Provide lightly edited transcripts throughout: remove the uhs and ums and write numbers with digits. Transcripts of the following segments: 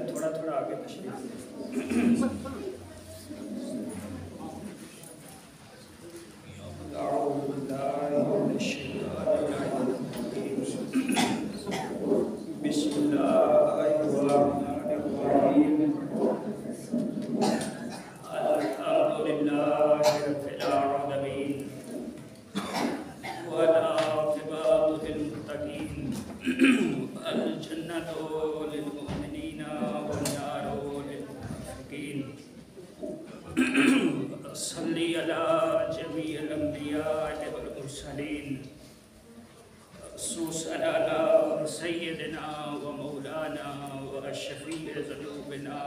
تھوڑا تھوڑا آگے تشریف بسم اللہ الرحمن الرحیم الحمد للہ رب العالمین والعاقبۃ للمتقین الجنۃ للمؤمنین والنار للمنافقین صلی علی جمیع الانبیاء والمرسلین خصوصاً على سيدنا ومولانا وشفيع ذنوبنا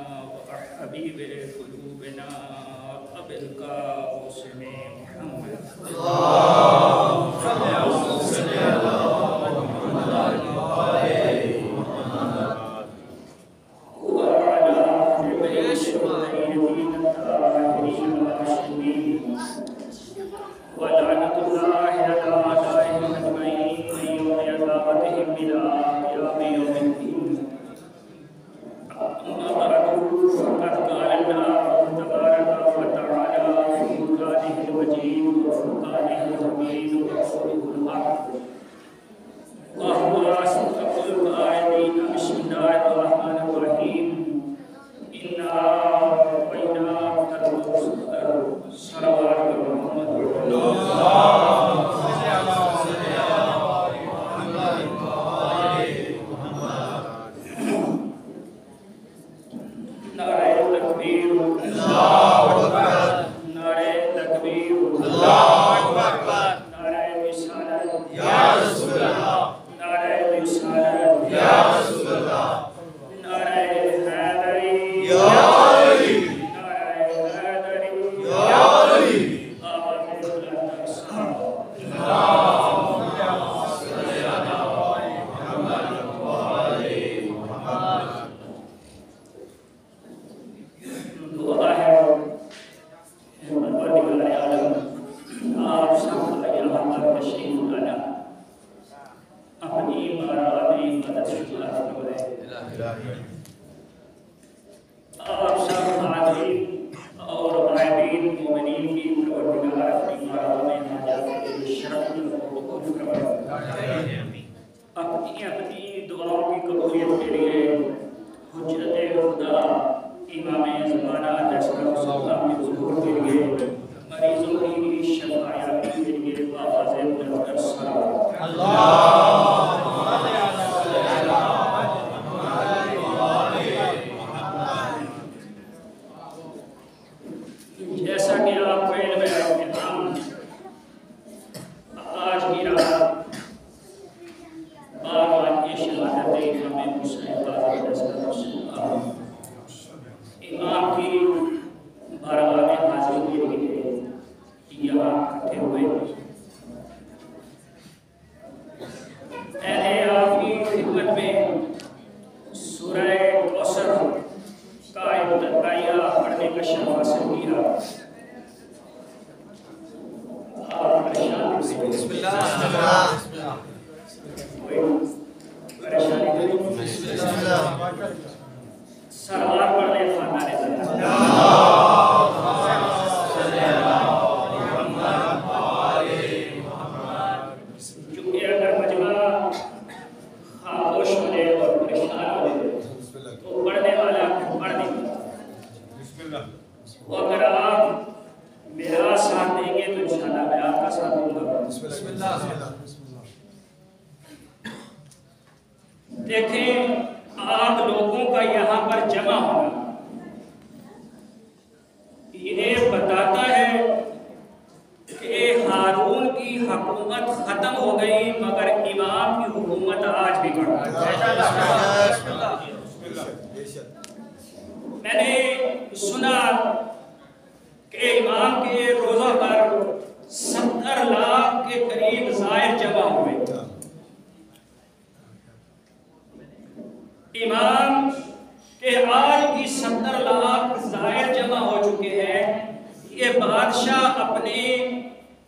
وحبيب قلوبنا أبي القاسم محمد اللهم صل على محمد وعلى آل بيته الطيبين الطاهرين المعصومين ولعنة الله على أعدائهم أجمعين وعقابهم إلى يوم الدين. أما بعد فقد قال الله تبارك وتعالى في قرآنه المجيد وفرقانه الحميد ورسوله الحق وهو أصدق القائلين بسم الله الرحمن الرحيم إنا أعطيناك الكوثر صلوات محمد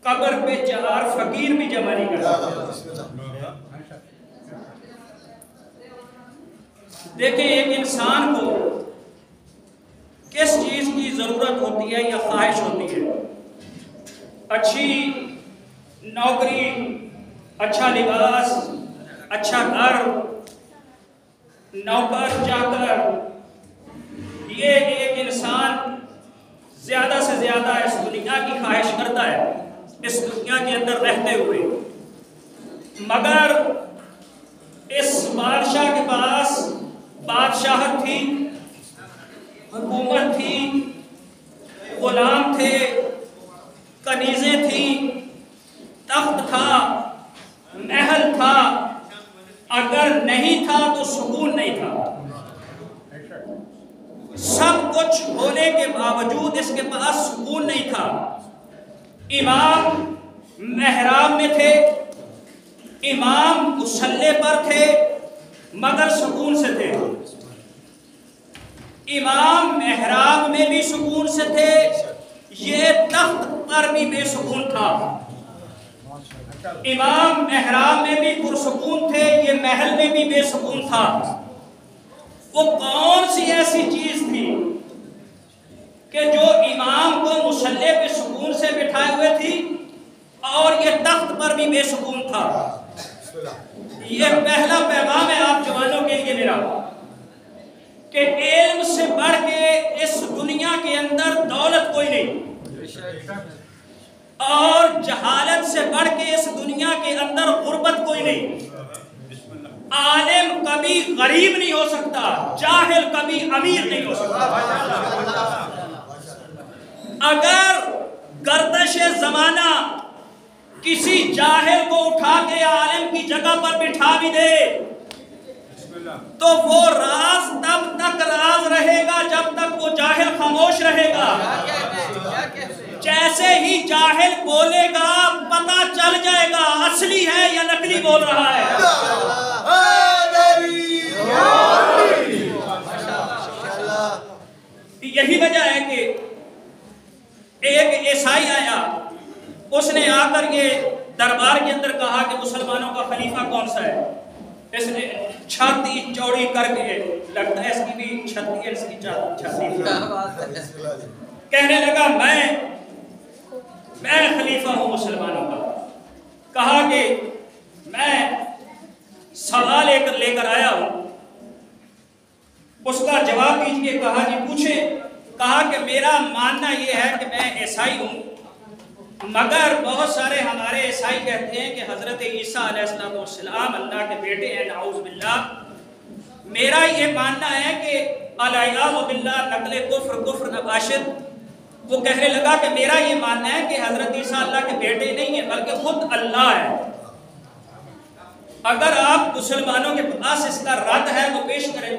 قبر پہ 4 فقیر بھی جمع نہیں کر سکتے. دیکھیں ایک انسان کو کس چیز کی ضرورت ہوتی ہے یا خواہش ہوتی ہے؟ اچھی نوکری، اچھا لباس، اچھا گھر، نوکر چاکر. یہ ایک انسان زیادہ سے زیادہ اس دنیا کی خواہش کرتا ہے اس دنیا کے اندر رہتے ہوئے. مگر اس بادشاہ کے پاس بادشاہت تھی، حکومت تھی، غلام تھے، کنیزیں تھیں، تخت تھا، محل تھا. اگر نہیں تھا تو سکون نہیں تھا. سب کچھ ہونے کے باوجود اس کے پاس سکون نہیں تھا. امام محراب میں تھے، امام مصلی پر تھے مگر سکون سے تھے. امام محراب میں بھی سکون سے تھے، یہ تخت پر بھی بے سکون تھا. امام محراب میں بھی پرسکون تھے، یہ محل میں بھی بے سکون تھا. وہ کون سی ایسی چیز تھی کہ جو امام کو مصلی پہ سکون سے بٹھائے ہوئے تھی اور یہ تخت پر بھی بے سکون تھا؟ یہ پہلا پیغام ہے آپ جوانوں کے لیے میرا کہ علم سے بڑھ کے اس دنیا کے اندر دولت کوئی نہیں، اور جہالت سے بڑھ کے اس دنیا کے اندر غربت کوئی نہیں. عالم کبھی غریب نہیں ہو سکتا، جاہل کبھی امیر نہیں ہو سکتا. اگر گردش زمانہ کسی جاہل کو اٹھا کے عالم کی جگہ پر بٹھا بھی دے تو وہ راز تب تک راز رہے گا جب تک وہ جاہل خاموش رہے گا. جیسے ہی جاہل بولے گا پتہ چل جائے گا اصلی ہے یا نقلی بول رہا ہے. یہی وجہ ہے کہ ایک عیسائی آیا، اس نے آ کر یہ دربار کے اندر کہا کہ مسلمانوں کا خلیفہ کون سا ہے. اس نے چھاتی چوڑی کر کے، لگتا ہے اس کی بھی چھاتی ہے، اس کی چھاتی کہنے لگا میں خلیفہ ہوں مسلمانوں کا. کہا کہ میں سوال لے کر آیا ہوں، اس کا جواب دیجئے. کہا جی پوچھیں. کہا کہ میرا ماننا یہ ہے کہ میں عیسائی ہوں، مگر بہت سارے ہمارے عیسائی کہتے ہیں کہ حضرت عیسیٰ علیہ السلام اللہ کے بیٹے ہیں، نعوذ باللہ. میرا یہ ماننا ہے کہ الیاذ باللہ نقل کفر نباشد. وہ کہنے لگا کہ میرا یہ ماننا ہے کہ حضرت عیسیٰ اللہ کے بیٹے نہیں ہیں بلکہ خود اللہ ہے. اگر آپ مسلمانوں کے پاس اس کا رد ہے تو پیش کریں.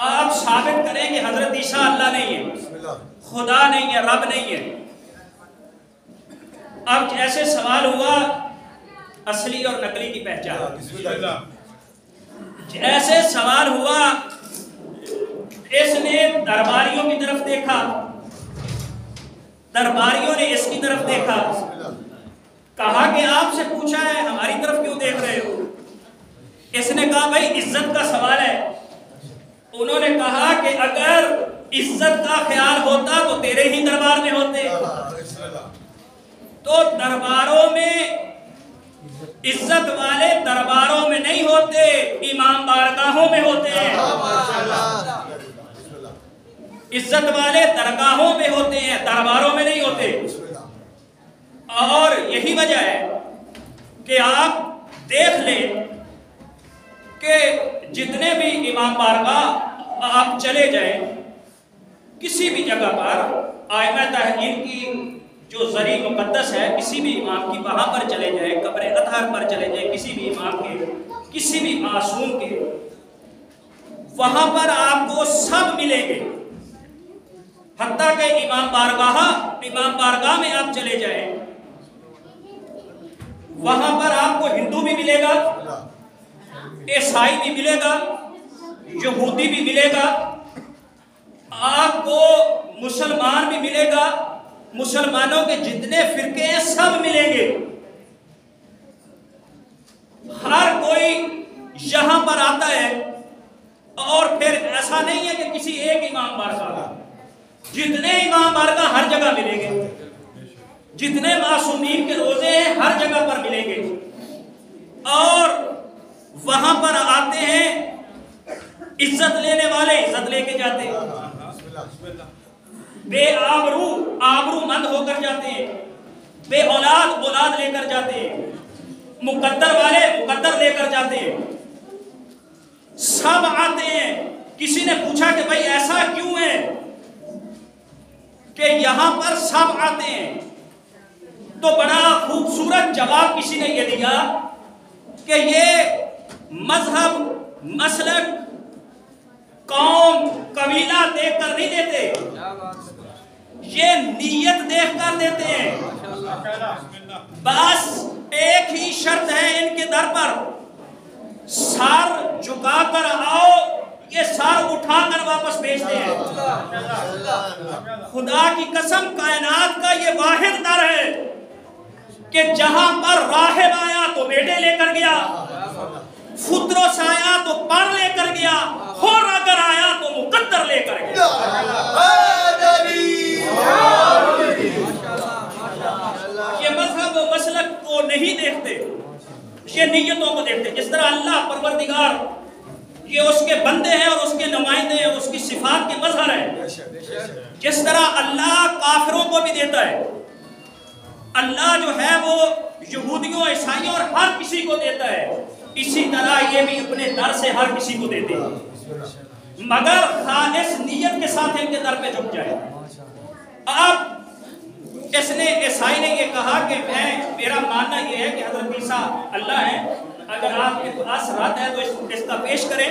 آپ ثابت کریں کہ حضرت عیسیٰ اللہ نہیں ہے، خدا نہیں ہے، رب نہیں ہے. اب ایسے سوال ہوا اصلی اور نقلی کی پہچان. ایسے سوال ہوا، اس نے درباریوں کی طرف دیکھا، درباریوں نے اس کی طرف دیکھا. کہا کہ آپ سے پوچھا ہے، ہماری طرف کیوں دیکھ رہے ہو؟ اس نے کہا بھائی عزت کا سوال ہے. انہوں نے کہا کہ اگر عزت کا خیال ہوتا تو تیرے ہی دربار میں ہوتے. تو درباروں میں عزت والے درباروں میں نہیں ہوتے، امام بارگاہوں میں ہوتے ہیں. عزت والے درگاہوں میں ہوتے ہیں، درباروں میں نہیں ہوتے. اور یہی وجہ ہے کہ آپ دیکھ لیں کہ جتنے بھی امام بارگاہ آپ چلے جائیں کسی بھی جگہ پر، آئمہ تحریر کی جو ذریع مقدس ہے کسی بھی امام کی، وہاں پر چلے جائیں، قبر اطہر پر چلے جائیں کسی بھی امام کے، کسی بھی معصوم کے، وہاں پر آپ کو سب ملیں گے. حتیٰ کہ امام بارگاہ میں آپ چلے جائیں وہاں پر آپ کو ہندو بھی ملے گا، عیسائی بھی ملے گا، یہودی بھی ملے گا، آپ کو مسلمان بھی ملے گا، مسلمانوں کے جتنے فرقے ہیں سب ملیں گے. ہر کوئی یہاں پر آتا ہے اور پھر ایسا نہیں ہے کہ کسی ایک امام بارگاہ، جتنے امام بارگاہ ہر جگہ ملیں گے، جتنے معصومین کے روزے ہیں ہر جگہ پر ملیں گے، اور وہاں پر آتے ہیں عزت لینے والے عزت لے کے جاتے ہیں، بے آبرو آبرو مند ہو کر جاتے ہیں، بے اولاد اولاد لے کر جاتے ہیں، مقدر والے مقدر لے کر جاتے ہیں، سب آتے ہیں. کسی نے پوچھا کہ بھائی ایسا کیوں ہے کہ یہاں پر سب آتے ہیں؟ تو بڑا خوبصورت جواب کسی نے یہ دیا کہ یہ مذہب مسلک قوم قبیلہ دیکھ کر نہیں دیتے، یہ نیت دیکھ کر دیتے ہیں. بس ایک ہی شرط ہے ان کے در پر، سر جھکا کر آؤ، یہ سر اٹھا کر واپس بھیجتے ہیں. خدا کی قسم کائنات کا یہ واحد در ہے کہ جہاں پر راہب آیا تو بیٹے لے کر گیا، فترس آیا تو پر لے کر گیا، اور اگر آیا تو مقدر لے کر گیا. یہ مذہب و مسلک کو نہیں دیکھتے، یہ نیتوں کو دیکھتے. جس طرح اللہ پروردگار یہ اس کے بندے ہیں اور اس کے نمائندے ہیں، اس کی صفات کے مظہر ہیں، جس طرح اللہ کافروں کو بھی دیتا ہے، اللہ جو ہے وہ یہودیوں عیسائیوں اور ہر کسی کو دیتا ہے، اسی طرح یہ بھی اپنے در سے ہر کسی کو دیتے ہیں، مگر خالص نیت کے ساتھ ان کے در پہ جھک جائے. اب اس نے عیسائی نے یہ کہا کہ میرا ماننا یہ ہے کہ حضرت عیسیٰ اللہ ہے، اگر آپ کے پاس رد ہے تو اس کا پیش کریں،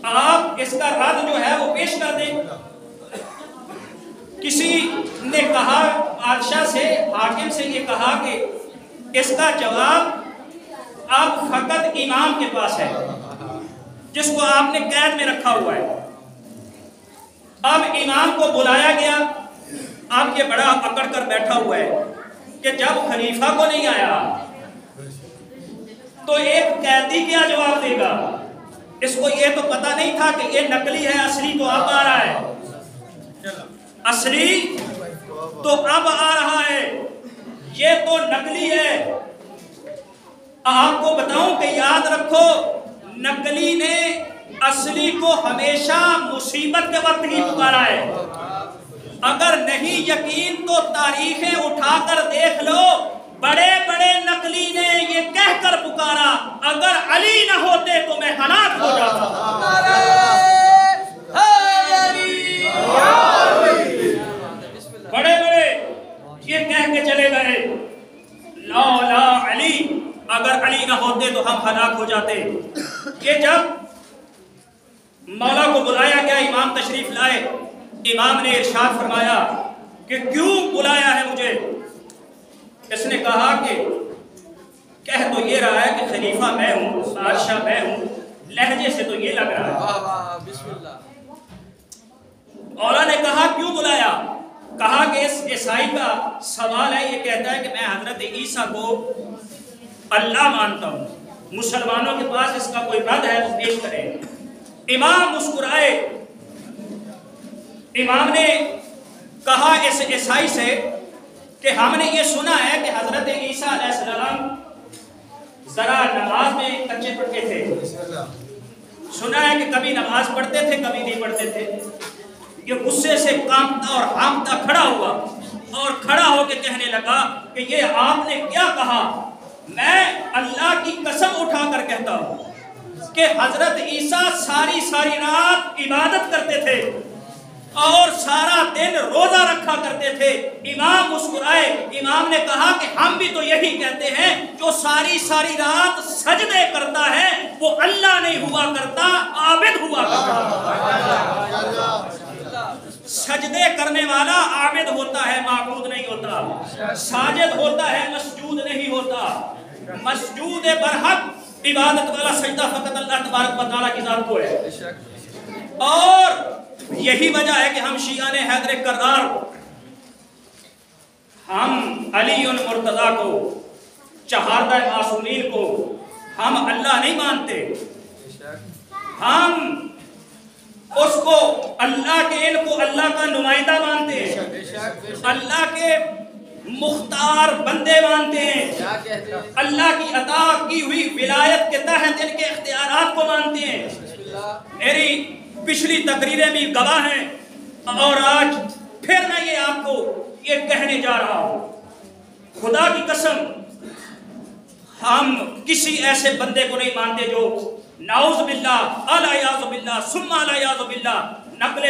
آپ اس کا رد جو ہے وہ پیش کر دیں. کسی نے کہا بادشاہ سے، حاکم سے یہ کہا کہ اس کا جواب اب فقط امام کے پاس ہے جس کو آپ نے قید میں رکھا ہوا ہے. اب امام کو بلایا گیا، اب یہ بڑا اکڑ کر بیٹھا ہوا ہے کہ جب خلیفہ کو نہیں آیا تو ایک قیدی کیا جواب دے گا. اس کو یہ تو پتہ نہیں تھا کہ یہ نقلی ہے، اصلی تو اب آ رہا ہے، اصلی تو اب آ رہا ہے، یہ تو نقلی ہے. آپ کو بتاؤں کہ یاد رکھو، نقلی نے اصلی کو ہمیشہ مصیبت کے وقت ہی پکارا ہے. اگر نہیں یقین تو تاریخیں اٹھا کر دیکھ لو، بڑے بڑے نقلی نے یہ کہہ کر پکارا اگر علی نہ ہوتے تو میں ہلاک ہو جاتا. بڑے بڑے یہ کہہ کے چلے گئے لا علی، اگر علی نہ ہوتے تو ہم ہلاک ہو جاتے. یہ جب مولا کو بلایا گیا، امام تشریف لائے، امام نے ارشاد فرمایا کہ کیوں بلایا ہے مجھے؟ اس نے کہا کہ کہہ تو یہ رہا ہے کہ خلیفہ میں ہوں، بادشاہ میں ہوں، لہجے سے تو یہ لگ رہا ہے. مولا نے کہا کیوں بلایا؟ کہا کہ اس عیسائی کا سوال ہے، یہ کہتا ہے کہ میں حضرت عیسیٰ کو اللہ مانتا ہوں، مسلمانوں کے پاس اس کا کوئی رد ہے تو پیش کرے. امام مسکرائے. امام نے کہا اس عیسائی سے کہ ہم نے یہ سنا ہے کہ حضرت عیسیٰ علیہ السلام ذرا نماز میں کچے پکے تھے، سنا ہے کہ کبھی نماز پڑھتے تھے کبھی نہیں پڑھتے تھے. یہ غصے سے کانپتا اور ہانپتا کھڑا ہوا اور کھڑا ہو کے کہنے لگا کہ یہ آپ نے کیا کہا؟ میں اللہ کی قسم اٹھا کر کہتا ہوں کہ حضرت عیسیٰ ساری رات عبادت کرتے تھے اور سارا دن روزہ رکھا کرتے تھے. امام مسکرائے. امام نے کہا کہ ہم بھی تو یہی کہتے ہیں، جو ساری رات سجدے کرتا ہے وہ اللہ نہیں ہوا کرتا، عابد ہوا کرتا. سجدے کرنے والا عابد ہوتا ہے، معبود نہیں ہوتا. ساجد ہوتا ہے، مسجود نہیں ہوتا. مسجود برحق عبادت والا سجدہ فقط اللہ تبارک و تعالیٰ کی ذات کو ہے. اور یہی وجہ ہے کہ ہم شیعہ نے حیدر کرار ہم علی مرتضیٰ کو، چہاردہ معصومین کو ہم اللہ نہیں مانتے، ہم اس کو اللہ کے علم کو اللہ کا نمائندہ مانتے ہیں، اللہ کے مختار بندے مانتے ہیں، اللہ کی عطا کی ہوئی ولایت کے تحت ان کے اختیارات کو مانتے ہیں۔ میری پچھلی تقریریں بھی گواہ ہیں، اور آج پھر میں یہ آپ کو یہ کہنے جا رہا ہوں، خدا کی قسم ہم کسی ایسے بندے کو نہیں مانتے جو نعوذ باللہ الیاذ باللہ ثم الیاذ باللہ نقل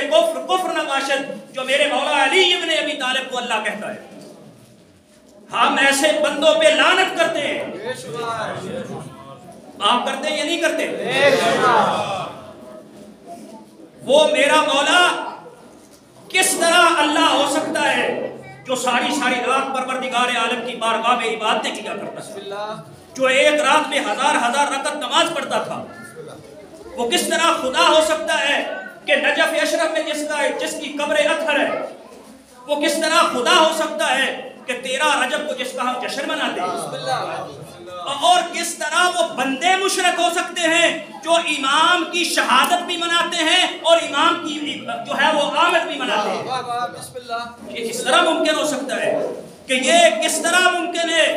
کفر نہ باشد، جو میرے مولا علی ابن ابی طالب کو اللہ کہتا ہے۔ ہم ایسے بندوں پہ لعنت کرتے ہیں۔ آپ کرتے ہیں یا نہیں کرتے؟ وہ میرا مولا کس طرح اللہ ہو سکتا ہے جو ساری رات پروردگار عالم کی بارگاہ میں عبادتیں کیا کرتا ہے، جو ایک رات میں ہزار رکعت نماز پڑھتا تھا، وہ کس طرح خدا ہو سکتا ہے کہ نجف اشرف میں جس کی قبر اطہر ہے، وہ کس طرح خدا ہو سکتا ہے کہ 13 رجب کو جس کا ہم جشن مناتے ہیں، اور کس طرح وہ بندے مشرک ہو سکتے ہیں جو امام کی شہادت بھی مناتے ہیں اور امام کی جو ہے وہ آمد بھی مناتے ہیں۔ یہ کس طرح ممکن ہو سکتا ہے کہ یہ کس طرح ممکن ہے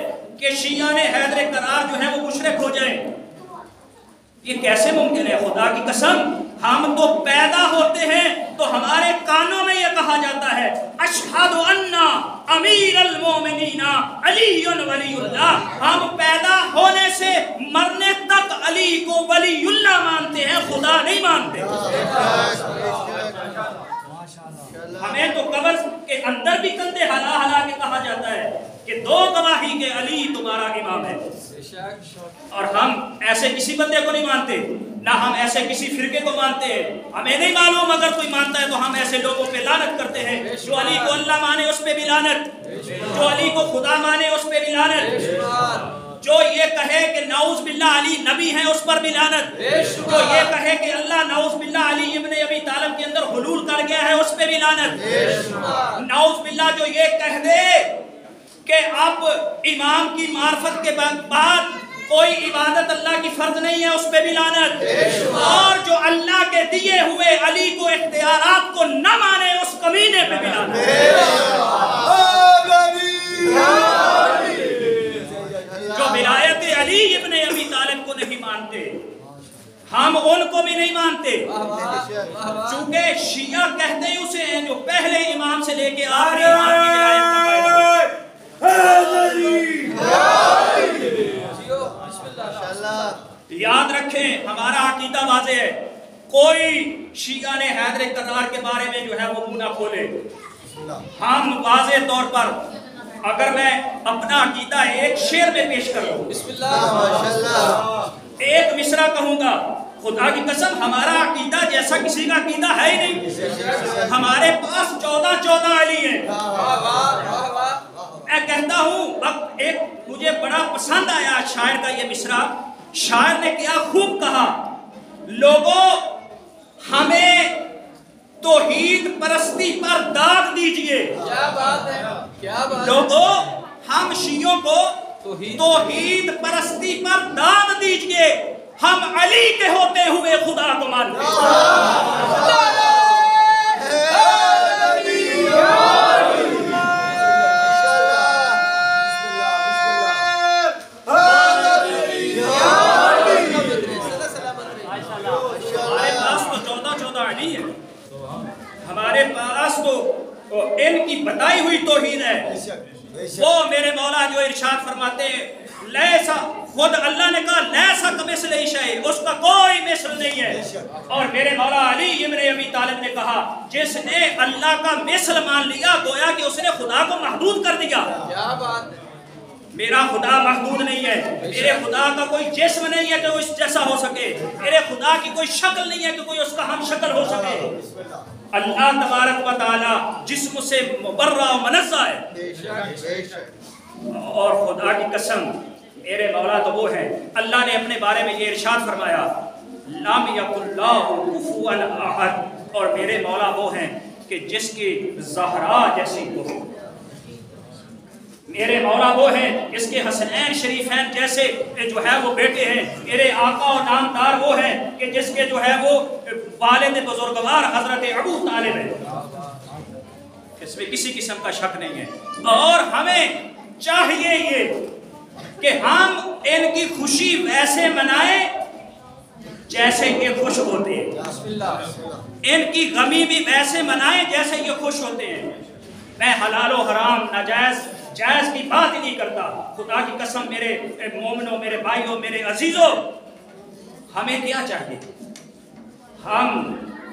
کہ شیعہ حیدر کرار جو ہے وہ مشرک ہو جائیں؟ یہ کیسے ممکن ہے؟ خدا کی قسم ہم تو پیدا ہوتے ہیں تو ہمارے کانوں میں یہ کہا جاتا ہے اشہد ان امیر المومنین علی ولی اللہ، ہم پیدا ہونے سے مرنے تک علی کو ولی اللہ مانتے ہیں، خدا نہیں مانتے۔ ہمیں تو قبر کے اندر بھی کندھے ہلا کے کہا جاتا ہے کہ دو گواہی کے علی تمہارا امام ہے، اور ہم ایسے کسی بندے کو نہیں مانتے، نہ ہم ایسے کسی فرقے کو مانتے ہیں۔ ہمیں نہیں معلوم، اگر کوئی مانتا ہے تو ہم ایسے لوگوں پہ لعنت کرتے ہیں۔ جو علی کو اللہ مانے اس پہ بھی لعنت، جو علی کو خدا مانے اس پہ بھی لعنت، جو یہ کہے کہ نعوذ باللہ علی نبی ہے اس پر بھی لعنت، جو یہ کہے کہ اللہ نعوذ باللہ علی ابن ابی طالب کے اندر حلول کر گیا ہے اس پہ بھی لعنت، نعوذ باللہ جو یہ کہہ دے کہ اب امام کی معرفت کے بعد کوئی عبادت اللہ کی فرض نہیں ہے اس پہ بھی لعنت، اور جو اللہ کے دیے ہوئے علی کو اختیارات کو نہ مانے اس کمینے پہ بھی لعنت۔ جو ولایت علی ابن ابی طالب کو نہیں مانتے ہم ان کو بھی نہیں مانتے، چونکہ شیعہ کہتے ہی اسے ہیں جو پہلے امام سے لے کے آخری امام کی ولایت کا قائل ہے۔ یاد رکھیں ہمارا عقیدہ واضح ہے، کوئی شیعہ نے حیدر کرار کے بارے میں جو ہے وہ منہ نہ کھولے۔ ہم واضح طور پر اگر میں اپنا عقیدہ ایک شعر میں پیش کروں، ایک مصرع کہوں گا، خدا کی قسم ہمارا عقیدہ جیسا کسی کا عقیدہ ہے ہی نہیں، ہمارے پاس 14 علی ہیں۔ میں کہتا ہوں، اب ایک مجھے بڑا پسند آیا شاعر کا یہ مصرع، شاعر نے کیا خوب کہا، لوگوں ہمیں توحید پرستی پر داد دیجئے۔ کیا بات ہے، کیا بات ہے، لوگوں ہم شیعوں کو توحید پرستی پر داد دیجئے، ہم علی کے ہوتے ہوئے خدا کو مانتے ہیں۔ ہمارے پاس تو ان کی بتائی ہوئی توحید ہے، وہ میرے مولا جو ارشاد فرماتے ہیں لیسا، خود اللہ نے کہا لیسا کمثلہ شیء، اس کا کوئی مثل نہیں ہے، اور میرے مولا علی ابن ابی طالب نے کہا جس نے اللہ کا مثل مان لیا گویا کہ اس نے خدا کو محدود کر دیا۔ کیا بات ہے، میرا خدا محدود نہیں ہے، میرے خدا کا کوئی جسم نہیں ہے کہ وہ اس جیسا ہو سکے، میرے خدا کی کوئی شکل نہیں ہے کہ کوئی اس کا ہم شکل ہو سکے۔ اللہ تبارک و تعالی جسم سے مبرہ و منزہ ہے، اور خدا کی قسم میرے مولا تو وہ ہیں، اللہ نے اپنے بارے میں یہ ارشاد فرمایا لم یکن اللہ کفوا احد، اور میرے مولا وہ ہیں کہ جس کی زہرا جیسی ہو۔ میرے مولا وہ ہیں جس کے حسنین شریفین جیسے جو ہے وہ بیٹے ہیں، میرے آقا و نامدار وہ ہیں کہ جس کے جو ہے وہ والد بزرگوار حضرت ابو طالب ہیں، اس میں کسی قسم کا شک نہیں ہے۔ اور ہمیں چاہیے یہ کہ ہم ان کی خوشی ویسے منائیں جیسے یہ خوش ہوتے ہیں، ان کی غمی بھی ویسے منائیں جیسے یہ خوش ہوتے ہیں۔ میں حلال و حرام، ناجائز جائز کی بات ہی نہیں کرتا، خدا کی قسم میرے مومنوں، میرے بھائیوں، میرے عزیزوں، ہمیں کیا چاہیے؟ ہم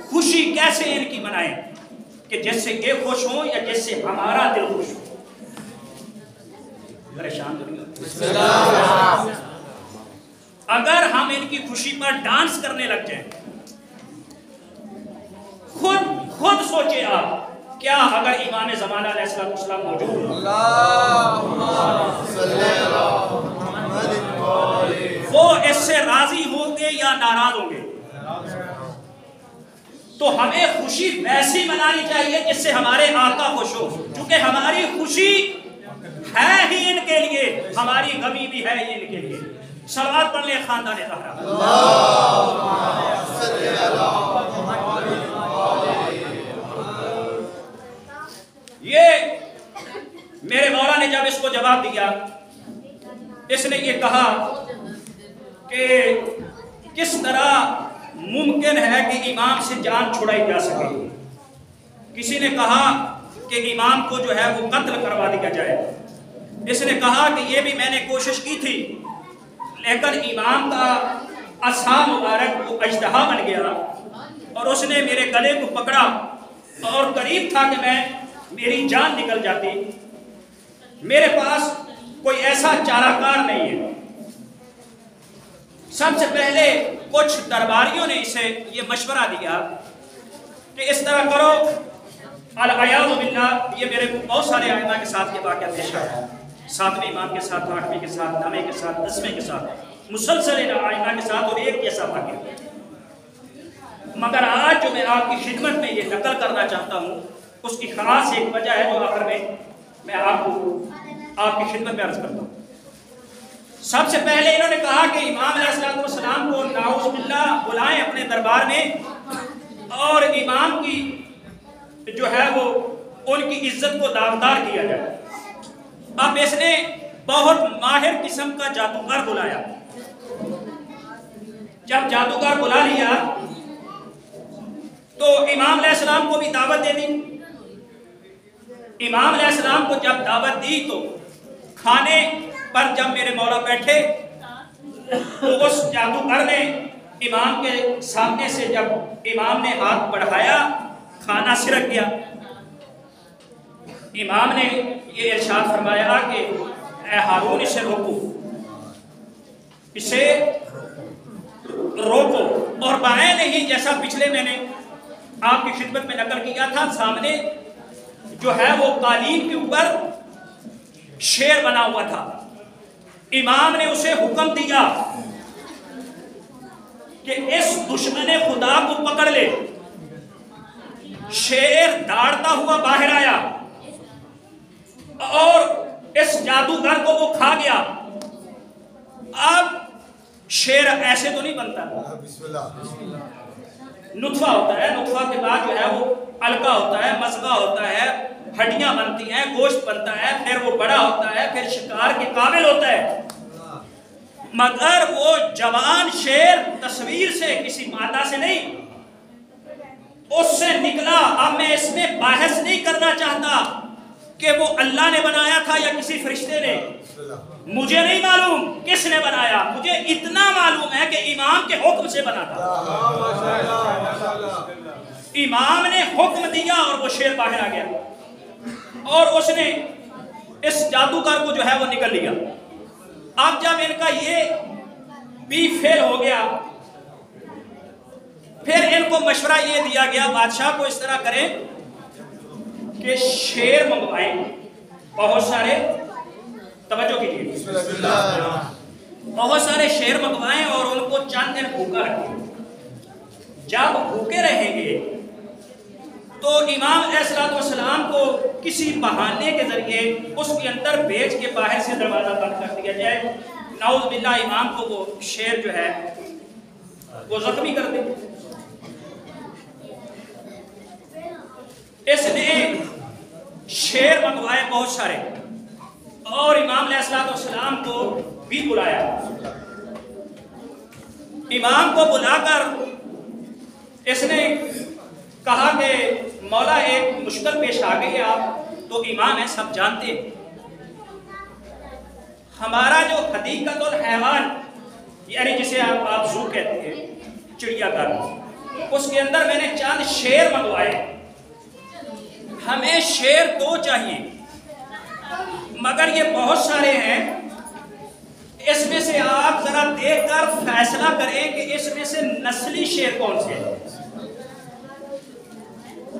خوشی کیسے ان کی منائیں کہ جس سے یہ خوش ہوں یا جس سے ہمارا دل خوش ہو؟ پریشان اگر ہم ان کی خوشی پر ڈانس کرنے لگ جائیں، خود سوچے آپ، کیا اگر امام زمانہ علیہ السلام موجود ہوں وہ اس سے راضی ہوں گے یا ناراض ہوں گے؟ تو ہمیں خوشی ویسی منانی چاہیے جس سے ہمارے آقا خوش ہو، کیونکہ ہماری خوشی ہے ہی ان کے لیے، ہماری غمی بھی ہے ہی ان کے لیے۔ صلوات پڑھ لیں خاندان زہرا۔ یہ میرے مولا نے جب اس کو جواب دیا، اس نے یہ کہا کہ کس طرح ممکن ہے کہ امام سے جان چھڑائی جا سکے؟ کسی نے کہا کہ امام کو جو ہے وہ قتل کروا دیا جائے، اس نے کہا کہ یہ بھی میں نے کوشش کی تھی لیکن امام کا عصا مبارک وہ اژدہا بن گیا اور اس نے میرے گلے کو پکڑا اور قریب تھا کہ میری جان نکل جاتی۔ میرے پاس کوئی ایسا چارہ کار نہیں ہے۔ سب سے پہلے کچھ درباریوں نے اسے یہ مشورہ دیا کہ اس طرح کرو، العیاذ باللہ، یہ میرے بہت سارے ائمہ کے ساتھ یہ واقعہ پیش آیا، 7ویں امام کے ساتھ، 8ویں کے ساتھ، 9ویں کے ساتھ، 10ویں کے ساتھ، مسلسل ائمہ کے ساتھ، اور ایک جیسا واقعہ۔ مگر آج جو میں آپ کی خدمت میں یہ نقل کرنا چاہتا ہوں اس کی خاص ایک وجہ ہے جو آخر میں آپ کو آپ کی خدمت میں عرض کرتا ہوں۔ سب سے پہلے انہوں نے کہا کہ امام علیہ السلام کو نعوذ باللہ بلائیں اپنے دربار میں اور امام کی جو ہے وہ ان کی عزت کو داغدار کیا جائے۔ اب اس نے بہت ماہر قسم کا جادوگر بلایا۔ جب جادوگر بلا لیا تو امام علیہ السلام کو بھی دعوت دے دی۔ امام علیہ السلام کو جب دعوت دی تو کھانے پر جب میرے مولا بیٹھے تو اس جادوگر نے امام کے سامنے سے جب امام نے ہاتھ بڑھایا کھانا سرک گیا۔ امام نے یہ ارشاد فرمایا کہ اے ہارون اسے روکو، اسے روکو، اور بائیں نہیں، جیسا پچھلے میں نے آپ کی خدمت میں نقل کیا تھا، سامنے جو ہے وہ قالین کے اوپر شیر بنا ہوا تھا۔ امام نے اسے حکم دیا کہ اس دشمن خدا کو پکڑ لے۔ شیر داڑتا ہوا باہر آیا اور اس جادوگر کو وہ کھا گیا۔ اب شیر ایسے تو نہیں بنتا، نطفہ ہوتا ہے، نطفہ کے بعد جو ہے وہ علقہ ہوتا ہے، مضغہ ہوتا ہے، ہڈیاں بنتی ہیں، گوشت بنتا ہے، پھر وہ بڑا ہوتا ہے، پھر شکار کے قابل ہوتا ہے۔ مگر وہ جوان شیر تصویر سے، کسی مادہ سے نہیں، اس سے نکلا۔ اب میں اس میں بحث نہیں کرنا چاہتا کہ وہ اللہ نے بنایا تھا یا کسی فرشتے نے، مجھے نہیں معلوم کس نے بنایا، مجھے اتنا معلوم ہے کہ امام کے حکم سے بنا تھا۔ امام نے حکم دیا اور وہ شیر باہر آ گیا اور اس نے اس جادوگر کو جو ہے وہ نکل لیا۔ اب جب ان کا یہ بھی فیل ہو گیا، پھر ان کو مشورہ یہ دیا گیا بادشاہ کو اس طرح کریں کہ شیر منگوائیں، بہت سارے، توجہ کیجیے، بہت سارے شیر منگوائیں اور ان کو چند دن بھوکا رکھیں۔ جب بھوکے رہیں گے تو امام علیہ السلام کو کسی بہانے کے ذریعے اس کے اندر بھیج کے باہر سے دروازہ بند کر دیا جائے، نعوذ باللہ امام کو وہ شیر جو ہے وہ زخمی کر دے۔ اس نے شیر منگوائے بہت سارے اور امام علیہ السلام کو بھی بلایا۔ امام کو بلا کر اس نے کہا کہ مولا ایک مشکل پیش آ گئی ہے، آپ تو امام ہے، سب جانتے ہیں، ہمارا جو حدیقت الحیوان یعنی جسے آپ زو کہتے ہیں، چڑیا گھر، اس کے اندر میں نے چند شیر منگوائے، ہمیں شیر 2 چاہیے مگر یہ بہت سارے ہیں، اس میں سے آپ ذرا دیکھ کر فیصلہ کریں کہ اس میں سے نسلی شیر کون سے ہے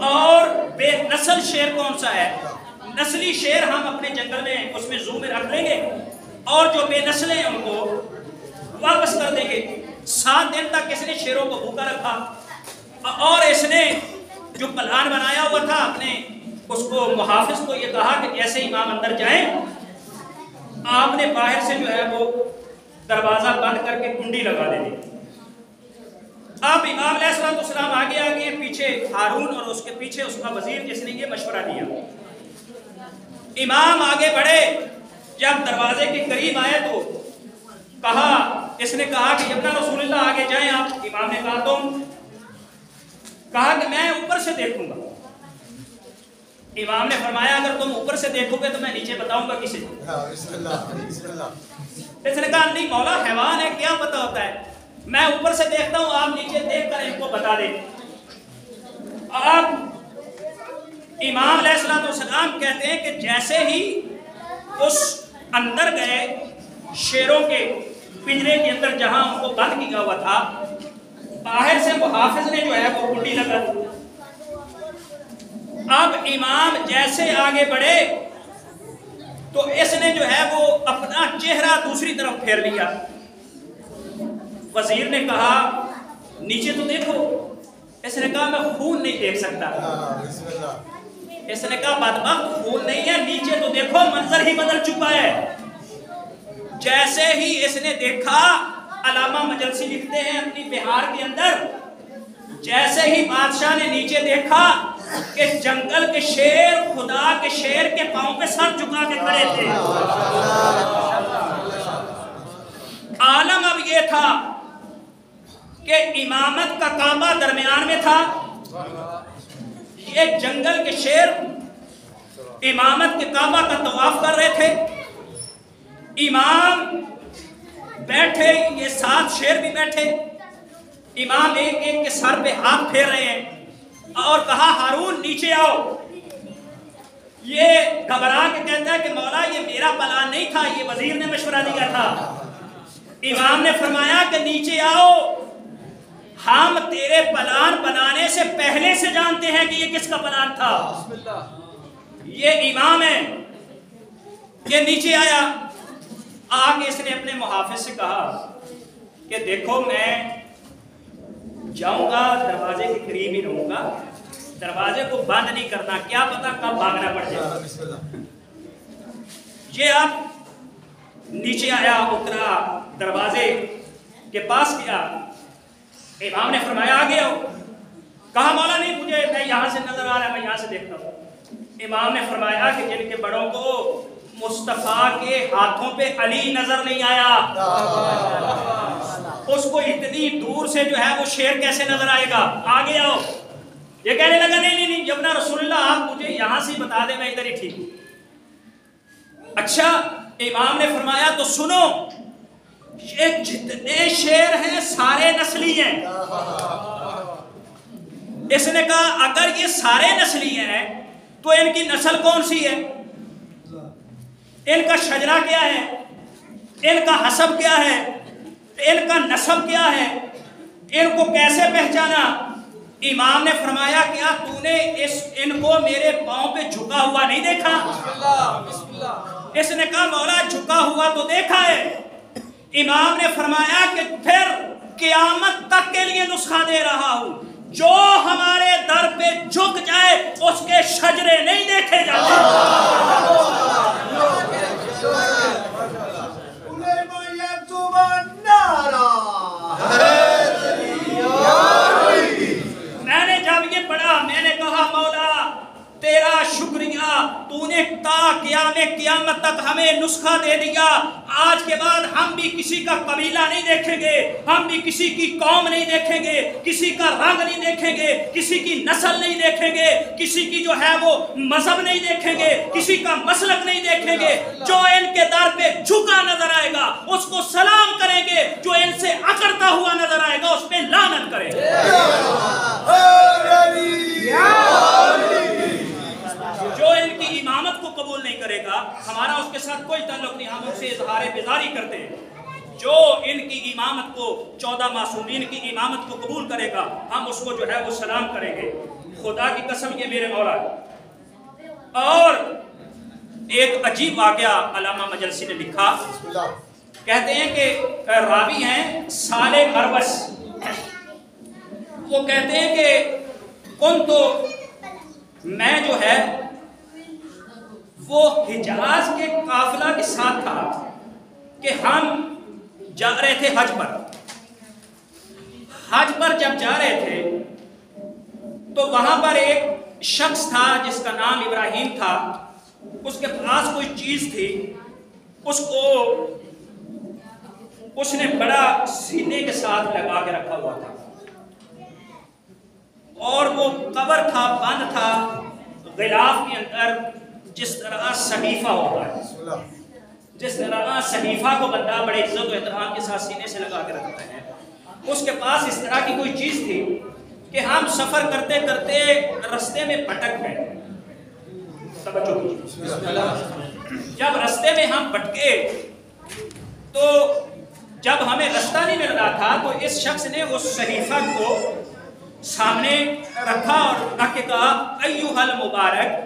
اور بے نسل شیر کون سا ہے۔ نسلی شیر ہم اپنے جنگل میں اس میں زو میں رکھ لیں گے اور جو بے نسل ہیں ان کو واپس کر دیں گے۔ 7 دن تک اس نے شیروں کو بھوکا رکھا اور اس نے جو پلان بنایا ہوا تھا اپنے اس کو محافظ کو یہ کہا کہ جیسے امام اندر جائیں آپ نے باہر سے جو ہے وہ دروازہ بند کر کے کنڈی لگا دینی۔ اب امام علیہ السلام آگے آگے، پیچھے ہارون اور اس کے پیچھے اس کا وزیر جس نے یہ مشورہ دیا۔ امام آگے بڑھے، جب دروازے کے قریب آئے تو کہا، اس نے کہا کہ ابن رسول اللہ آگے جائیں آپ۔ امام نے کہا تم؟ کہا کہ میں اوپر سے دیکھوں گا۔ امام نے فرمایا اگر تم اوپر سے دیکھو گے تو میں نیچے بتاؤں گا کسے۔ اس نے کہا نہیں مولا حیوان ہے، کیا پتہ ہوتا ہے، میں اوپر سے دیکھتا ہوں، آپ نیچے دیکھ کر ان کو بتا دیں۔ آپ امام علیہ السلام کہتے ہیں کہ جیسے ہی اس اندر گئے شیروں کے پنجرے کے اندر جہاں ان کو بند کیا ہوا تھا، باہر سے محافظ نے جو ہے وہ کنڈی لگا دی۔ اب امام جیسے آگے بڑھے تو اس نے جو ہے وہ اپنا چہرہ دوسری طرف پھیر لیا۔ وزیر نے کہا نیچے تو دیکھو۔ اس نے کہا میں خون نہیں دیکھ سکتا۔ اس نے کہا بدبخت خون نہیں ہے، نیچے تو دیکھو، منظر ہی بدل چکا ہے۔ جیسے ہی اس نے دیکھا، علامہ مجلسی لکھتے ہیں اپنی بہار کے اندر، جیسے ہی بادشاہ نے نیچے دیکھا کہ جنگل کے شیر خدا کے شیر کے پاؤں پہ سر جھکا کے کھڑے تھے۔ عالم اب یہ تھا کہ امامت کا کعبہ درمیان میں تھا، یہ جنگل کے شیر امامت کے کعبہ کا طواف کر رہے تھے۔ امام بیٹھے، یہ 7 شیر بھی بیٹھے، امام ایک ایک کے سر پہ ہاتھ پھیر رہے ہیں اور کہا ہارون نیچے آؤ۔ یہ گھبرا کے کہتا ہے کہ مولا یہ میرا پلان نہیں تھا، یہ وزیر نے مشورہ دیا تھا۔ امام نے فرمایا کہ نیچے آؤ، ہم تیرے پلان بنانے سے پہلے سے جانتے ہیں کہ یہ کس کا پلان تھا، یہ امام ہے۔ یہ نیچے آیا، آگے اس نے اپنے محافظ سے کہا کہ دیکھو میں جاؤں گا، دروازے کے قریب ہی رہوں گا، دروازے کو بند نہیں کرنا، کیا پتا کب بھاگنا پڑ جائے۔ یہ اب نیچے آیا، اترا، دروازے کے پاس گیا۔ امام نے فرمایا آگے آؤ۔ کہا مولا نہیں، مجھے میں یہاں سے نظر آ رہا ہے، میں یہاں سے دیکھتا ہوں۔ امام نے فرمایا کہ جن کے بڑوں کو مصطفیٰ کے ہاتھوں پہ علی نظر نہیں آیا، اس کو اتنی دور سے جو ہے وہ شیر کیسے نظر آئے گا، آگے آؤ۔ یہ کہنے لگا نہیں ابن رسول اللہ آپ مجھے یہاں سے بتا دیں، میں ادھر ہی ٹھیک ہوں۔ اچھا، امام نے فرمایا تو سنو، یہ جتنے شیر ہیں سارے نسلی ہیں۔ اس نے کہا اگر یہ سارے نسلی ہیں تو ان کی نسل کون سی ہے، ان کا شجرہ کیا ہے، ان کا حسب کیا ہے، ان کا نسب کیا ہے، ان کو کیسے پہچانا؟ امام نے فرمایا کیا تو نے ان کو میرے پاؤں پہ جھکا ہوا نہیں دیکھا؟ اس نے کہا مولا جھکا ہوا تو دیکھا ہے۔ امام نے فرمایا کہ پھر قیامت تک کے لیے نسخہ دے رہا ہوں، جو ہمارے در پہ جھک جائے اس کے شجرے نہیں دیکھے جاتے. میں نے جب یہ پڑھا میں نے کہا مولا تیرا شکریہ, تو نے تا قیامت تک ہمیں نسخہ دے دیا. آج کے بعد ہم بھی کسی کا قبیلہ نہیں دیکھیں گے, ہم بھی کسی کی قوم نہیں دیکھیں گے, کسی کا رنگ نہیں دیکھیں گے, کسی کی نسل نہیں دیکھیں گے, کسی کی جو ہے وہ مذہب نہیں دیکھیں گے, کسی کا مسلک نہیں دیکھیں گے. جو ان کے در پہ جھکا نظر آئے گا اس کو سلام کریں گے, جو ان سے اکڑتا ہوا نظر آئے گا اس پہ لعنت کریں گے. جو ان کی امامت کو قبول نہیں کرے گا ہمارا اس کے ساتھ کوئی تعلق نہیں, ہم ان سے اظہار بیزاری کرتے ہیں. جو ان کی امامت کو 14 معصومین کی امامت کو قبول کرے گا ہم اس کو جو ہے وہ سلام کریں گے. خدا کی قسم یہ میرے مولا. اور ایک عجیب واقعہ علامہ مجلسی نے لکھا, کہتے ہیں کہ راوی ہیں صالح مربس, وہ کہتے ہیں کہ کن تو میں جو ہے وہ حجاز کے قافلہ کے ساتھ تھا کہ ہم جا رہے تھے حج پر. حج پر جب جا رہے تھے تو وہاں پر ایک شخص تھا جس کا نام ابراہیم تھا. اس کے پاس کوئی چیز تھی, اس کو اس نے بڑا سینے کے ساتھ لگا کے رکھا ہوا تھا, اور وہ قبر تھا, بند تھا غلاف کے اندر, جس طرح صحیفہ ہوتا ہے, جس طرح صحیفہ کو بندہ بڑے عزت و احترام کے ساتھ سینے سے لگا کے رکھتا ہے. اس کے پاس اس طرح کی کوئی چیز تھی کہ ہم سفر کرتے کرتے رستے میں بھٹک گئے. جب رستے میں ہم بھٹکے تو جب ہمیں رستہ نہیں مل رہا تھا تو اس شخص نے اس صحیفہ کو سامنے رکھا اور رکھ کے کہا ایھا المبارک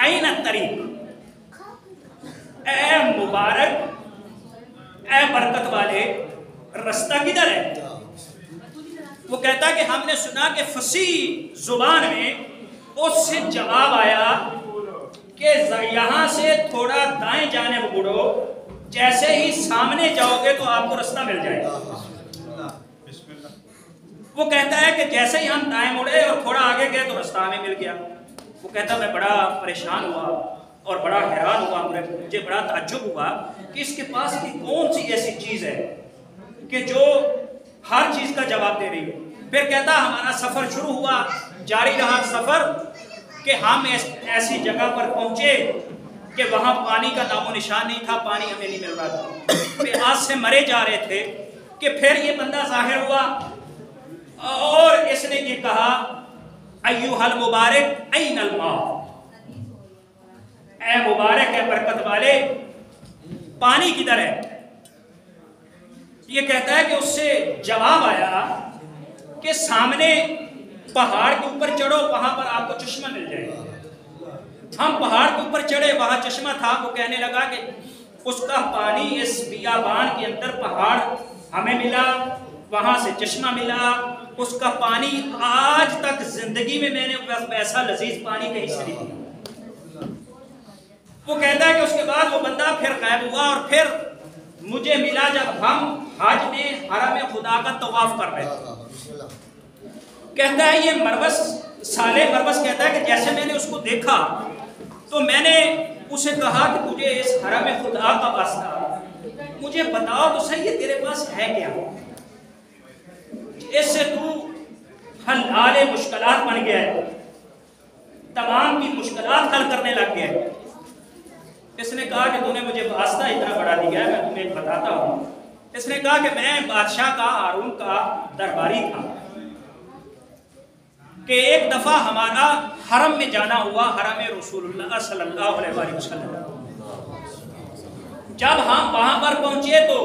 این الطریق, اے مبارک اے برکت والے رستہ کدھر ہے. وہ کہتا ہے کہ ہم نے سنا کہ فصیح زبان میں اس سے جواب آیا کہ یہاں سے تھوڑا دائیں جانب مڑو, جیسے ہی سامنے جاؤ گے تو آپ کو رستہ مل جائے گا. وہ کہتا ہے کہ جیسے ہی ہم دائیں مڑے اور تھوڑا آگے گئے تو رستہ ہمیں مل گیا. وہ کہتا میں بڑا پریشان ہوا اور بڑا حیران ہوا, مجھے بڑا تعجب ہوا کہ اس کے پاس کی کون سی ایسی چیز ہے کہ جو ہر چیز کا جواب دے رہی ہو. پھر کہتا ہمارا سفر شروع ہوا, جاری رہا سفر کہ ہم ایسی جگہ پر پہنچے کہ وہاں پانی کا نام و نشان نہیں تھا, پانی ہمیں نہیں مل رہا تھا, پیاس سے مرے جا رہے تھے. کہ پھر یہ بندہ ظاہر ہوا اور اس نے یہ کہا ایھا المبارک این الماء, اے مبارک اے برکت والے پانی کدھر ہے. یہ کہتا ہے کہ اس سے جواب آیا کہ سامنے پہاڑ کے اوپر چڑھو, وہاں پر آپ کو چشمہ مل جائے گا. ہم پہاڑ کے اوپر چڑھے, وہاں چشمہ تھا. وہ کہنے لگا کہ اس کا پانی اس بیابان کے اندر پہاڑ ہمیں ملا, وہاں سے چشمہ ملا. اس کا پانی آج تک زندگی میں نے ایسا لذیذ پانی کہیں سے نہیں پیا. وہ کہتا ہے کہ اس کے بعد وہ بندہ پھر غائب ہوا اور پھر مجھے ملا جب ہم حج میں حرم خدا کا طواف کر رہے تھے. کہتا ہے یہ مربس صالح مربس کہتا ہے کہ جیسے میں نے اس کو دیکھا تو میں نے اسے کہا کہ تجھے اس حرم خدا کا واسطہ مجھے بتاؤ تو صحیح ہے تیرے پاس ہے کیا, اس سے تو حل مشکلات بن گیا ہے, تمام کی مشکلات حل کرنے لگ گیا ہے. اس نے کہا کہ تو نے مجھے واسطہ اتنا بڑا دیا ہے, میں تمہیں بتاتا ہوں. اس نے کہا کہ میں بادشاہ کا ہارون کا درباری تھا کہ ایک دفعہ ہمارا حرم میں جانا ہوا, حرم رسول اللہ صلی اللہ علیہ وسلم. جب ہم وہاں پر پہنچے تو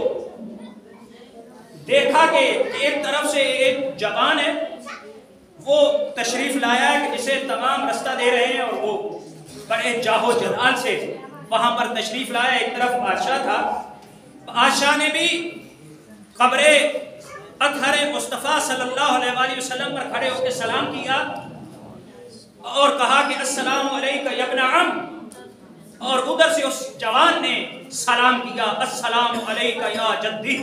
دیکھا کہ ایک طرف سے ایک جوان ہے, وہ تشریف لایا ہے کہ جسے تمام رستہ دے رہے ہیں, اور وہ بڑے جاہو جلال سے وہاں پر تشریف لایا. ایک طرف بادشاہ تھا, بادشاہ نے بھی قبر اطہر مصطفیٰ صلی اللہ علیہ وآلہ وسلم پر کھڑے ہو کے سلام کیا اور کہا کہ السلام علیکم یا ابن عم، اور ادھر سے اس جوان نے سلام کیا السلام علیکم یا جدی۔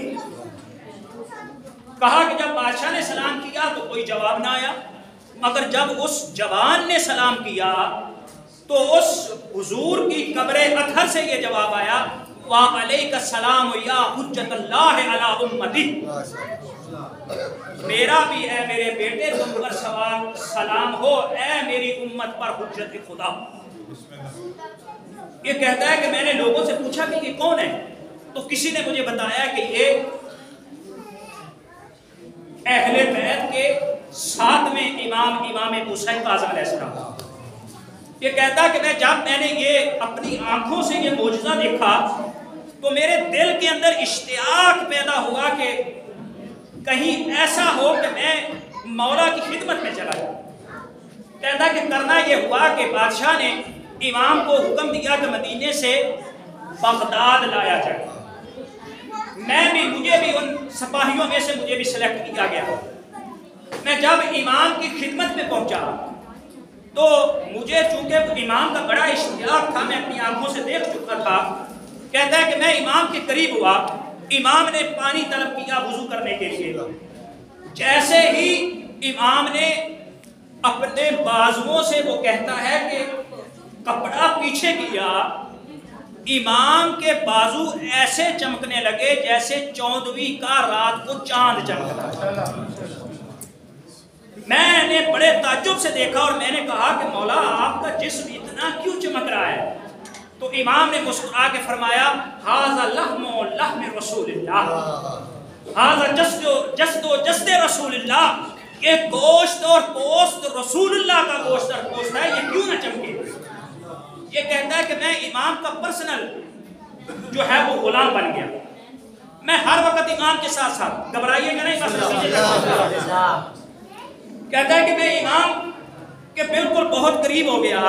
کہا کہ جب بادشاہ نے سلام کیا تو کوئی جواب نہ آیا، مگر جب اس جوان نے سلام کیا تو اس حضور کی قبر اطہر سے یہ جواب آیا وعلیک السلام یا حجت اللہ علی امتی، میرا بھی اے میرے بیٹے تم پر سلام ہو اے میری امت پر حجت خدا۔ یہ کہتا ہے کہ میں نے لوگوں سے پوچھا کہ یہ کون ہے، تو کسی نے مجھے بتایا کہ یہ اہل بیت کے ساتویں امام حسین کاظم علیہ السلام۔ یہ کہتا ہے کہ جب میں نے یہ اپنی آنکھوں سے یہ معجزہ دیکھا تو میرے دل کے اندر اشتیاق پیدا ہوا کہ کہیں ایسا ہو کہ میں مولا کی خدمت میں چلا جاؤں۔ کہتا کہ کرنا یہ ہوا کہ بادشاہ نے امام کو حکم دیا کہ مدینے سے بغداد لایا جائے، مجھے بھی ان سپاہیوں میں سے مجھے بھی سلیکٹ کیا گیا۔ میں جب امام کی خدمت میں پہنچا تو مجھے چونکہ امام کا بڑا اشتیاق تھا، میں اپنی آنکھوں سے دیکھ چکا تھا۔ کہتا ہے کہ میں امام کے قریب ہوا، امام نے پانی طلب کیا وضو کرنے کے لیے، جیسے ہی امام نے اپنے بازوؤں سے وہ کہتا ہے کہ کپڑا پیچھے کیا، امام کے بازو ایسے چمکنے لگے جیسے 14ویں کا رات کو چاند چمکتا۔ میں نے بڑے تعجب سے دیکھا اور میں نے کہا کہ مولا آپ کا جسم اتنا کیوں چمک رہا ہے؟ تو امام نے مسکرا کے فرمایا ھذا لحم لحم رسول اللہ، ھذا جسد رسول اللہ، یہ گوشت اور پوست رسول اللہ کا گوشت اور پوست ہے، یہ کیوں نہ چمکے؟ یہ کہتا ہے کہ میں امام کا پرسنل جو ہے وہ غلام بن گیا، میں ہر وقت امام کے ساتھ ساتھ، گھبرائیے گا نہیں، کہتا ہے کہ میں امام کے بالکل بہت قریب ہو گیا،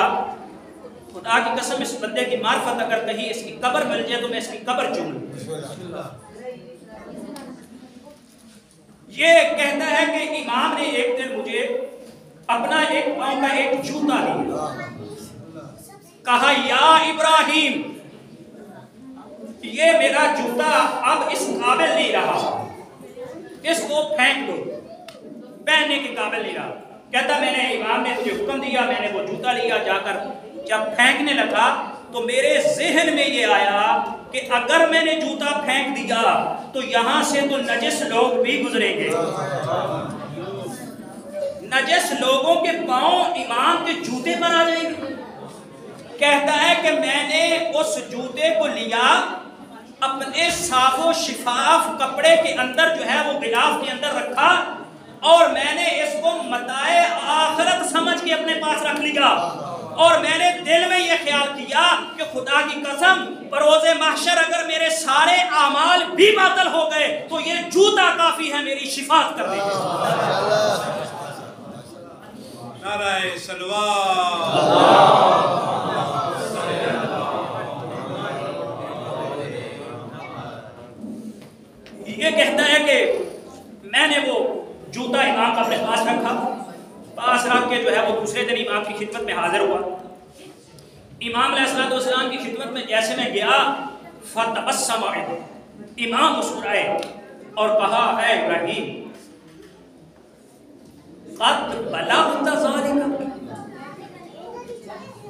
خدا کی قسم اس بندے کی معرفت اگر کہیں اس کی قبر مل جائے تو میں اس کی قبر چوم لوں۔ یہ کہتا ہے کہ امام نے ایک دن مجھے اپنا ایک پاؤں کا ایک جوتا دیا، کہا یا ابراہیم یہ میرا جوتا اب اس قابل نہیں رہا، اس کو پھینک دو، پہننے کے قابل نہیں رہا۔ کہتا میں نے امام نے مجھے حکم دیا، میں نے وہ جوتا لیا، جا کر جب پھینکنے لگا تو میرے ذہن میں یہ آیا کہ اگر میں نے جوتا پھینک دیا تو یہاں سے تو نجس لوگ بھی گزریں گے، نجس لوگوں کے پاؤں امام کے جوتے پر آ جائیں گے۔ کہتا ہے کہ میں نے اس جوتے کو لیا، اپنے صاف و شفاف کپڑے کے اندر جو ہے وہ غلاف کے اندر رکھا اور میں نے اس کو متاع آخرت سمجھ کے اپنے پاس رکھ لیا، اور میں نے دل میں یہ خیال کیا کہ خدا کی قسم بروز محشر اگر میرے سارے اعمال بھی باطل ہو گئے تو یہ جوتا کافی ہے میری شفاعت کرنے کے لیے۔ نعرہ صلوات۔ یہ کہتا ہے کہ میں نے وہ جوتا امام کا اپنے پاس رکھا، پاس رکھ کے جو ہے وہ دوسرے دن امام کی خدمت میں حاضر ہوا۔ امام علیہ السلام کی خدمت میں جیسے میں گیا فتبسم امام مسکرائے اور کہا اے ابراہیم قد بلغت ذلک،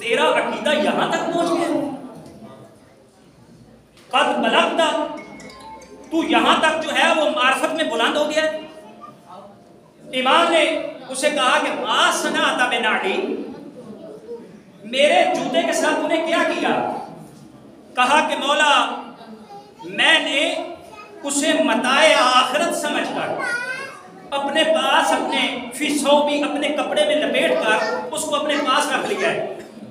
تیرا عقیدہ یہاں تک پہنچ گیا، قد بلغت، تو یہاں تک جو ہے وہ معرفت میں بلند ہو گیا۔ امام نے اسے کہا کہ ما صنعت بنعلی، میرے جوتے کے ساتھ انہیں کیا کیا؟ کہا کہ مولا میں نے اسے متاع آخرت سمجھ کر اپنے پاس اپنے فی ثوبی اپنے کپڑے میں لپیٹ کر اس کو اپنے پاس رکھ لیا ہے۔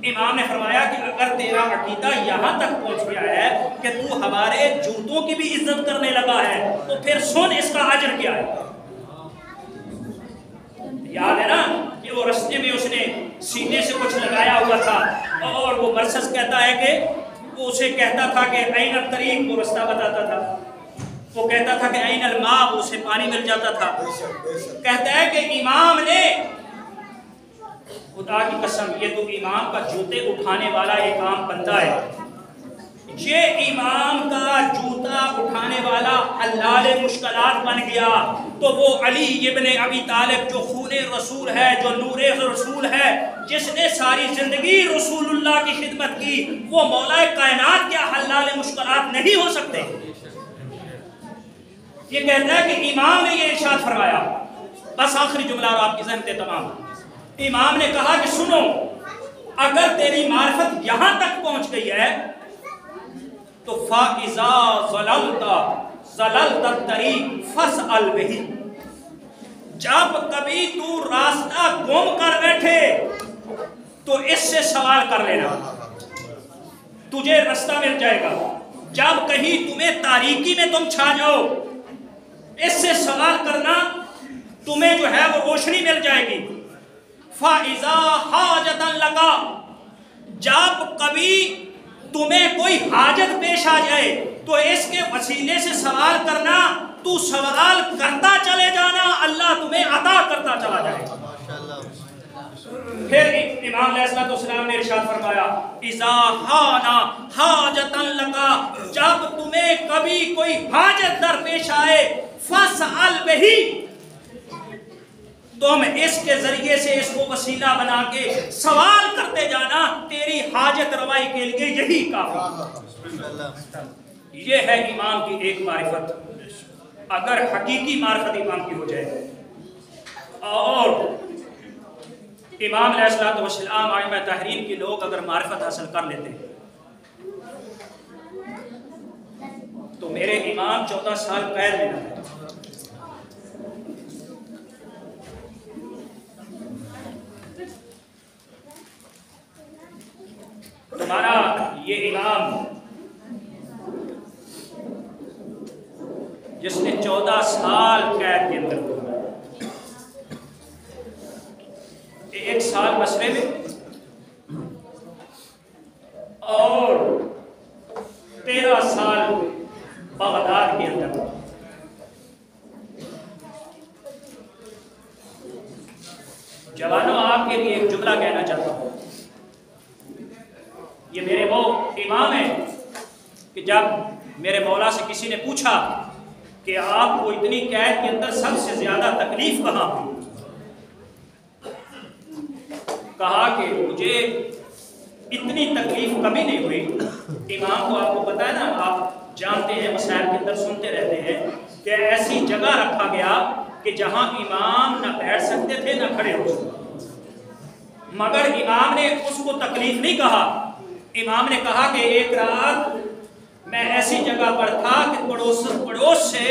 امام نے فرمایا کہ اگر تیرا عقیدہ یہاں تک پہنچ گیا ہے کہ تو ہمارے جوتوں کی بھی عزت کرنے لگا ہے تو پھر سن اس کا اجر کیا ہے۔ یاد ہے نا کہ وہ رستے میں اس نے سینے سے کچھ لگایا ہوا تھا اور وہ مرسس کہتا ہے کہ وہ اسے کہتا تھا کہ این الطریق، وہ رستہ بتاتا تھا۔ وہ کہتا تھا کہ این الماء، اسے پانی مل جاتا تھا۔ کہتا ہے کہ امام نے، خدا کی قسم یہ تو امام کا جوتے اٹھانے والا ایک عام بندہ ہے، یہ امام کا جوتا اٹھانے والا حلال مشکلات بن گیا، تو وہ علی ابن ابی طالب جو خون رسول ہے، جو نور رسول ہے، جس نے ساری زندگی رسول اللہ کی خدمت کی، وہ مولا کائنات کیا حلال مشکلات نہیں ہو سکتے؟ یہ کہتا ہے کہ امام نے یہ ارشاد فرمایا، بس آخری جملہ اور آپ کی ذہن پہ تمام۔ امام نے کہا کہ سنو، اگر تیری معرفت یہاں تک پہنچ گئی ہے تو فَإِذَا ضَلَلْتَ الطَّرِيقَ فَاسْأَلْ بِهِ، جب کبھی تو راستہ گم کر بیٹھے تو اس سے سوال کر لینا، تجھے راستہ مل جائے گا۔ جب کہیں تمہیں تاریکی میں تم چھا جاؤ، اس سے سوال کرنا، تمہیں جو ہے وہ روشنی مل جائے گی۔ فَإِذَا حَاجَةً لَكَ، جب کبھی تمہیں کوئی حاجت پیش آ جائے تو اس کے وسیلے سے سوال کرنا، تو سوال کرتا چلے جانا، اللہ تمہیں عطا کرتا چلا جائے گا۔ پھر امام علیہ السلام نے ارشاد فرمایا، اذا حانا حاجتن لگا، جب تمہیں کبھی کوئی حاجت درپیش آئے، فاسأل بہی، تم اس کے ذریعے سے اس کو وسیلہ بنا کے سوال کرتے جانا، تیری حاجت روائی کے لیے یہی کافی۔ یہ ہے امام کی ایک معرفت، اگر حقیقی معرفت امام کی ہو جائے، اور امام علیہ السلام ائمہ تحریر کے لوگ اگر معرفت حاصل کر لیتے تو میرے امام 14 سال قید میں رہے۔ تمہارا یہ امام جس نے 14 سال قید کے اندر گزارا، 1 سال بصرے میں اور 13 سال بغداد کے اندر۔ جوانوں، آپ کے لیے ایک جملہ کہنا چاہتا ہوں، یہ میرے وہ امام ہیں کہ جب میرے مولا سے کسی نے پوچھا کہ آپ کو اتنی قید کے اندر سب سے زیادہ تکلیف کہاں ہوئی، کہا کہ مجھے اتنی تکلیف کبھی نہیں ہوئی۔ امام کو آپ کو پتا ہے نا، آپ جانتے ہیں، مسائل کے اندر سنتے رہتے ہیں کہ ایسی جگہ رکھا گیا کہ جہاں امام نہ بیٹھ سکتے تھے نہ کھڑے ہو سکتے، مگر امام نے اس کو تکلیف نہیں کہا۔ امام نے کہا کہ ایک رات میں ایسی جگہ پر تھا کہ پڑوس سے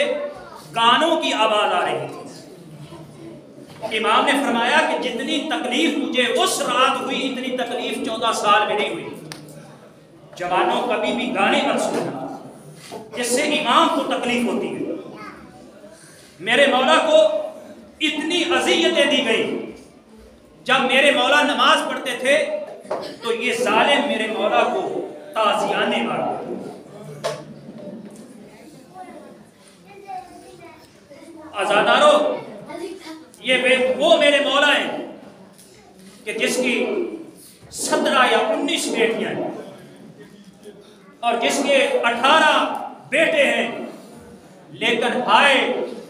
گانوں کی آواز آ رہی تھی۔ امام نے فرمایا کہ جتنی تکلیف مجھے اس رات ہوئی، اتنی تکلیف 14 سال میں نہیں ہوئی۔ جوانوں، کبھی بھی گانے مت سننا، جس سے امام کو تکلیف ہوتی ہے۔ میرے مولا کو اتنی اذیتیں دی گئی، جب میرے مولا نماز پڑھتے تھے تو یہ ظالم میرے مولا کو تازیانے مارتے۔ آزادارو، یہ وہ میرے مولا ہیں کہ جس کی 17 یا 19 بیٹیاں ہیں اور جس کے 18 بیٹے ہیں، لیکن ہائے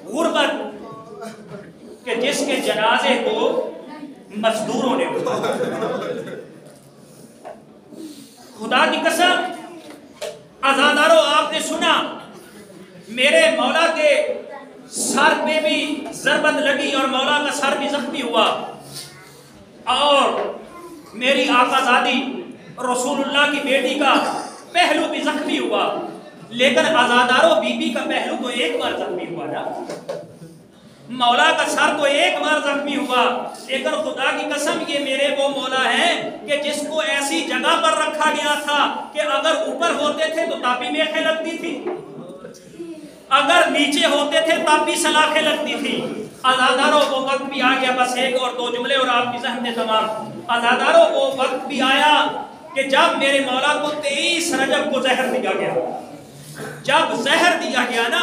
غربت کہ جس کے جنازے کو مزدوروں نے اٹھایا۔ خدا کی قسم، آزادارو، آپ نے سنا میرے مولا کے سر پہ بھی ضربت لگی اور مولا کا سر بھی زخمی ہوا، اور میری آقا زادی رسول اللہ کی بیٹی کا پہلو بھی زخمی ہوا، لیکن آزادارو بی بی کا پہلو تو ایک بار زخمی ہوا نا، مولا کا سر تو ایک بار زخمی ہوا، لیکن خدا کی قسم یہ میرے وہ مولا ہیں کہ جس کو ایسی جگہ پر رکھا گیا تھا کہ اگر اوپر ہوتے تھے تو تب بھی میخیں لگتی تھی، اگر نیچے ہوتے تھے تب بھی سلاخیں لگتی تھی۔ آزادارو، وہ وقت بھی آ گیا، بس 1 اور 2 جملے اور آپ کی ذہن میں تمام۔ آزادارو، وہ وقت بھی آیا کہ جب میرے مولا کو 23 رجب کو زہر دیا گیا۔ جب زہر دیا گیا نا